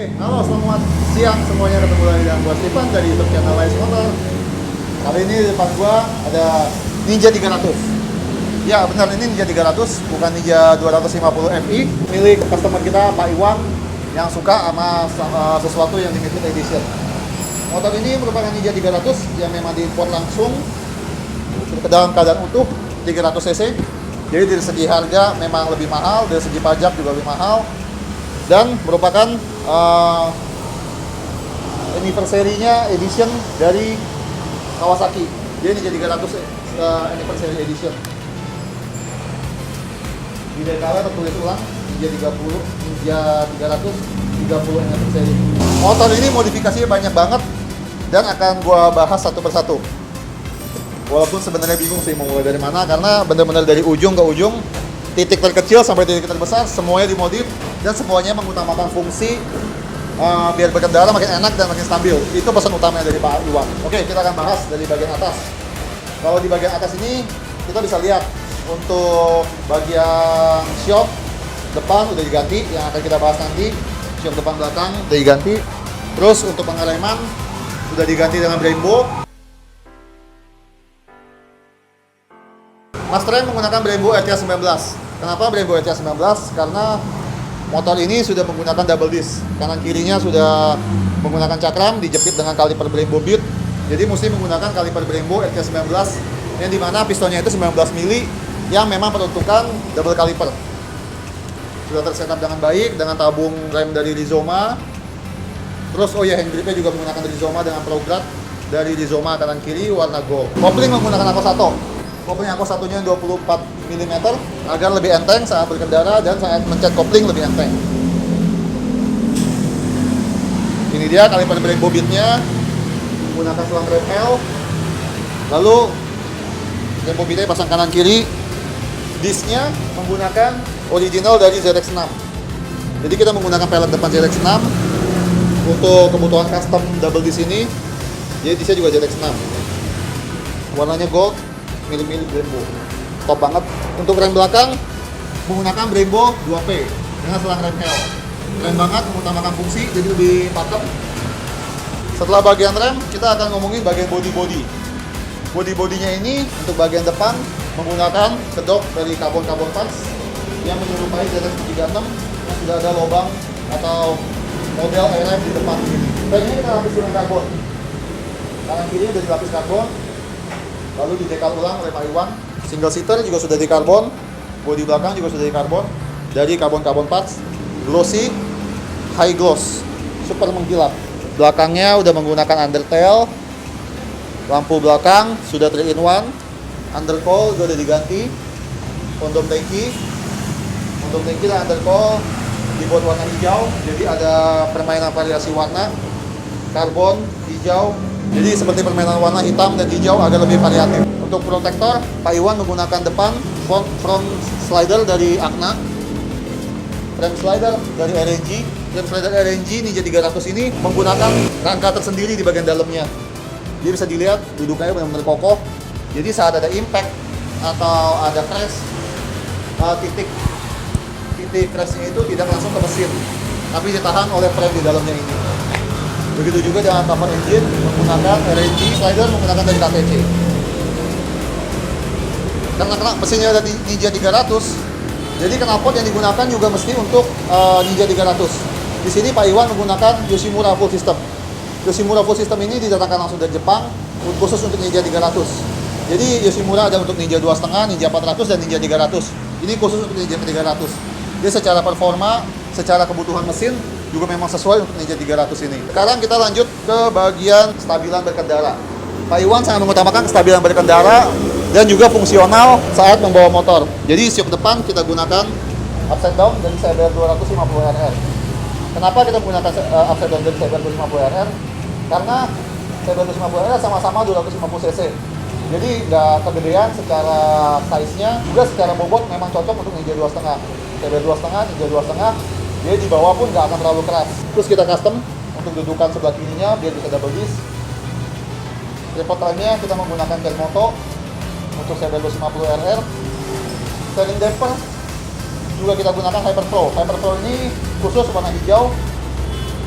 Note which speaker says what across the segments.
Speaker 1: Halo, selamat siang semuanya, ketemu lagi dengan gua Stefan dari YouTube channel Lais Motor. Kali ini di depan gua ada Ninja 300. Ya benar, ini Ninja 300, bukan Ninja 250 Fi, milik customer kita Pak Iwan yang suka sama sesuatu yang limited edition. Motor ini merupakan Ninja 300 yang memang diimpor langsung ke dalam keadaan utuh 300 cc. Jadi dari segi harga memang lebih mahal, dari segi pajak juga lebih mahal, dan merupakan anniversary-nya edition dari Kawasaki. Jadi Ninja 300 anniversary edition. Di dekalnya tertulis ulang Ninja 300 anniversary. Motor ini modifikasinya banyak banget dan akan gua bahas satu persatu. Walaupun sebenarnya bingung sih mau mulai dari mana, karena benar-benar dari ujung ke ujung, titik terkecil sampai titik terbesar semuanya dimodif dan semuanya mengutamakan fungsi biar berkendara makin enak dan makin stabil. Itu pesan utamanya dari Pak Iwan. Oke, kita akan bahas dari bagian atas. Kalau di bagian atas ini kita bisa lihat untuk bagian shock depan udah diganti, yang akan kita bahas nanti. Shock depan belakang udah diganti. Terus untuk pengereman sudah diganti dengan Brembo. Mas Trem menggunakan Brembo RTH 19. Kenapa Brembo RTH 19? Karena motor ini sudah menggunakan double disc. Kanan kirinya sudah menggunakan cakram dijepit dengan kaliper Brembo Beat. Jadi mesti menggunakan kaliper Brembo RTH 19 yang dimana pistonnya itu 19 mili yang memang peruntukan double kaliper. Sudah tersetup dengan baik dengan tabung rem dari Rizoma. Terus hand gripnya juga menggunakan Rizoma dengan prograd dari Rizoma kanan kiri warna gold. Kopling menggunakan Ako 1. Kopling Ako 1-nya 24 mm agar lebih enteng saat berkendara dan saat mencet kopling lebih enteng. Ini dia kaliper Brembo Beat-nya menggunakan selang rem L. Lalu Brembo Beat-nya pasang kanan kiri. Disc-nya menggunakan original dari ZX6. Jadi kita menggunakan pelek depan ZX6 untuk kebutuhan custom double disc ini. Jadi disc-nya juga ZX6. Warnanya gold, milik Brembo. Top banget. Untuk rem belakang menggunakan Brembo 2P dengan selang rem L. Keren banget, mengutamakan fungsi jadi lebih pakem. Setelah bagian rem, kita akan ngomongin bagian body. Body-bodinya ini untuk bagian depan menggunakan kedok dari karbon parts yang menyerupai ZX36 yang sudah ada lubang atau model ARM di depan ini. Remnya kita lapis dengan karbon. Kanan kiri sudah dilapis karbon. Lalu di dekal ulang oleh Pak Iwan. Single seater juga sudah di karbon. Bodi belakang juga sudah di karbon. Dari karbon parts. Glossy, high gloss, super mengkilap. Belakangnya udah menggunakan undertail. Lampu belakang sudah 3-in-1. Undercoil juga udah diganti. Kondom tangki dan undercoil dibuat warna hijau. Jadi ada permainan variasi warna. Karbon, hijau. Jadi seperti permainan warna hitam dan hijau agar lebih variatif. Untuk protektor, Pak Iwan menggunakan depan front slider dari Akna, frame slider dari RNG. Frame slider RNG Ninja 300 ini menggunakan rangka tersendiri di bagian dalamnya. Dia bisa dilihat duduknya benar-benar kokoh. Jadi saat ada impact atau ada crash, titik crashnya itu tidak langsung ke mesin, tapi ditahan oleh frame di dalamnya ini. Begitu juga dengan cover engine menggunakan RNG slider menggunakan dari KTC. Karena mesinnya ada di Ninja 300, jadi knalpot yang digunakan juga mesti untuk Ninja 300. Di sini Pak Iwan menggunakan Yoshimura Full System. Yoshimura Full System ini didatangkan langsung dari Jepang khusus untuk Ninja 300. Jadi Yoshimura ada untuk Ninja 2.5, Ninja 400 dan Ninja 300. Ini khusus untuk Ninja 300. Jadi secara performa, secara kebutuhan mesin juga memang sesuai untuk Ninja 300 ini. Sekarang kita lanjut ke bagian stabilan berkendara. Pak Iwan sangat mengutamakan kestabilan berkendara dan juga fungsional saat membawa motor. Jadi shock depan kita gunakan upside down dari CBR 250RR. Kenapa kita menggunakan upside down dari CBR 250RR? Karena CBR 250RR sama-sama 250 cc. Jadi nggak kegedean secara size-nya, juga secara bobot memang cocok untuk Ninja 2.5. CBR 2.5, Ninja 2.5, dia di bawah pun nggak akan terlalu keras. Terus kita custom untuk dudukan sebelah kirinya biar bisa double disc. Tripod lainnya kita menggunakan Kenmoto untuk CBR 250RR. Steering damper juga kita gunakan Hyper Pro. Hyper Pro ini khusus warna hijau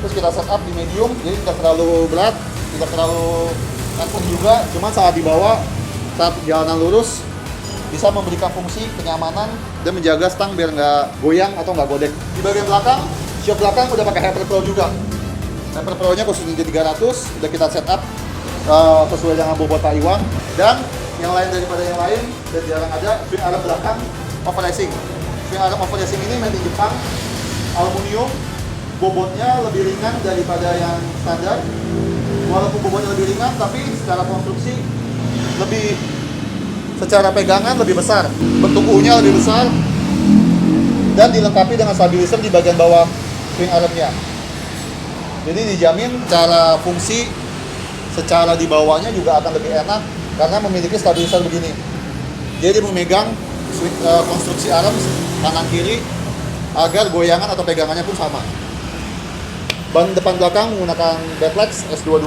Speaker 1: Terus kita setup di medium, jadi tidak terlalu berat, tidak terlalu angkuh juga. Cuman saat dibawa, saat jalanan lurus, bisa memberikan fungsi kenyamanan dan menjaga stang biar nggak goyang atau nggak godek. Di bagian belakang, shock belakang udah pakai Hyper Pro juga. Hyper Pro-nya khusus Ninja 300, udah kita setup sesuai dengan bobot Pak Iwan. Dan yang lain daripada yang lain, dan jarang ada, swing arm belakang overracing. Swing arm overracing ini made in Jepang, aluminium, bobotnya lebih ringan daripada yang standar. Walaupun bobotnya lebih ringan, tapi secara konstruksi lebih, secara pegangan lebih besar, bentuk U-nya lebih besar, dan dilengkapi dengan stabilizer di bagian bawah swing armnya. Jadi dijamin cara fungsi secara di bawahnya juga akan lebih enak karena memiliki stabilizer begini. Jadi memegang konstruksi arm kanan kiri agar goyangan atau pegangannya pun sama. Ban depan belakang menggunakan Battlex S22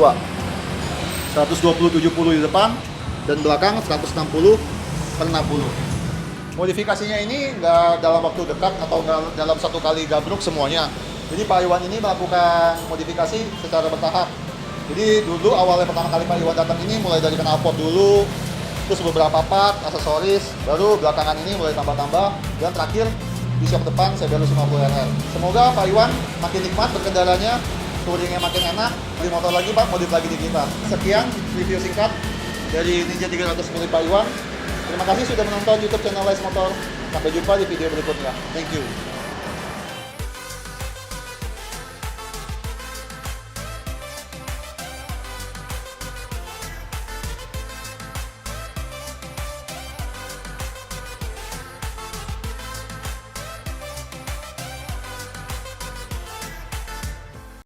Speaker 1: 120/70 di depan dan belakang 160/60. Modifikasinya ini nggak dalam waktu dekat atau nggak dalam satu kali gabruk semuanya. Jadi Pak Iwan ini melakukan modifikasi secara bertahap. Jadi dulu awalnya pertama kali Pak Iwan datang ini mulai dari knalpot dulu, terus beberapa part, aksesoris, baru belakangan ini mulai tambah-tambah, dan terakhir di shock depan CBR 50 RR. Semoga Pak Iwan makin nikmat berkendaranya, touringnya makin enak, beli motor lagi Pak, modif lagi di kita. Sekian review singkat dari Ninja 300 milik Pak Iwan. Terima kasih sudah menonton YouTube channel Les Motor. Sampai jumpa di video berikutnya. Thank you.